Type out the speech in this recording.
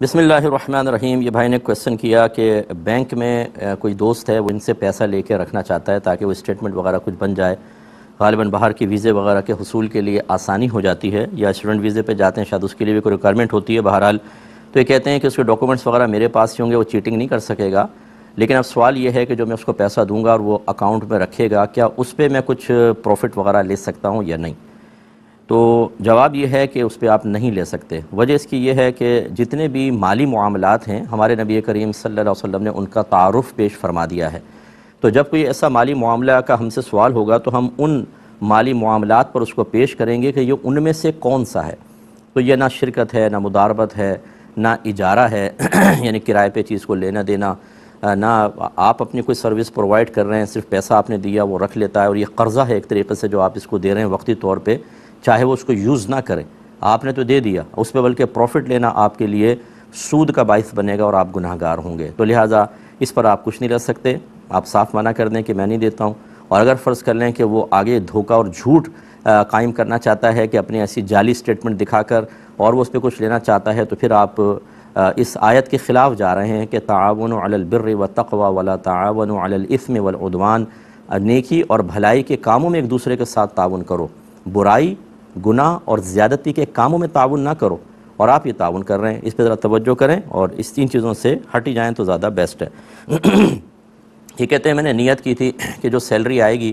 بسم اللہ الرحمن الرحیم۔ یہ بھائی نے کویسچن کیا کہ بینک میں کوئی دوست ہے، وہ ان سے پیسہ لے کے رکھنا چاہتا ہے تاکہ وہ اسٹیٹمنٹ وغیرہ کچھ بن جائے، غالباً باہر کی ویزے وغیرہ کے حصول کے لیے آسانی ہو جاتی ہے، یا اسٹوڈنٹ ویزے پہ جاتے ہیں، شاید اس کے لیے بھی کوئی ریکوائرمنٹ ہوتی ہے۔ بہرحال تو یہ کہتے ہیں کہ اس کے ڈاکومنٹس وغیرہ میرے پاس ہی ہوں گے، وہ چیٹنگ نہیں کر سکے گا، لیکن اب سوال یہ ہے کہ جو میں اس کو پیسہ دوں گا اور وہ اکاؤنٹ میں رکھے گا، کیا اس پہ میں کچھ پروفٹ وغیرہ لے سکتا ہوں یا نہیں؟ تو جواب یہ ہے کہ اس پہ آپ نہیں لے سکتے۔ وجہ اس کی یہ ہے کہ جتنے بھی مالی معاملات ہیں، ہمارے نبی کریم صلی اللہ علیہ وسلم نے ان کا تعارف پیش فرما دیا ہے۔ تو جب کوئی ایسا مالی معاملہ کا ہم سے سوال ہوگا تو ہم ان مالی معاملات پر اس کو پیش کریں گے کہ یہ ان میں سے کون سا ہے۔ تو یہ نہ شرکت ہے، نہ مداربت ہے، نہ اجارہ ہے یعنی کرائے پہ چیز کو لینا دینا، نہ آپ اپنی کوئی سروس پرووائڈ کر رہے ہیں، صرف پیسہ آپ نے دیا وہ رکھ لیتا ہے، اور یہ قرضہ ہے ایک طریقے سے جو آپ اس کو دے رہے ہیں وقتی طور پہ، چاہے وہ اس کو یوز نہ کریں، آپ نے تو دے دیا، اس پہ بلکہ پروفٹ لینا آپ کے لیے سود کا باعث بنے گا اور آپ گناہ گار ہوں گے۔ تو لہٰذا اس پر آپ کچھ نہیں رکھ سکتے، آپ صاف منع کر دیں کہ میں نہیں دیتا ہوں۔ اور اگر فرض کر لیں کہ وہ آگے دھوکہ اور جھوٹ قائم کرنا چاہتا ہے کہ اپنی ایسی جعلی اسٹیٹمنٹ دکھا کر اور وہ اس پہ کچھ لینا چاہتا ہے، تو پھر آپ اس آیت کے خلاف جا رہے ہیں کہ تعاونوا علی البر والتقوی ولا تعاونوا علی الاثم والعدوان، نیکی اور بھلائی کے کاموں میں ایک دوسرے کے ساتھ تعاون کرو، برائی، گناہ اور زیادتی کے کاموں میں تعاون نہ کرو، اور آپ یہ تعاون کر رہے ہیں۔ اس پہ ذرا توجہ کریں اور اس تین چیزوں سے ہٹ ہی جائیں تو زیادہ بیسٹ ہے۔ یہ کہتے ہیں میں نے نیت کی تھی کہ جو سیلری آئے گی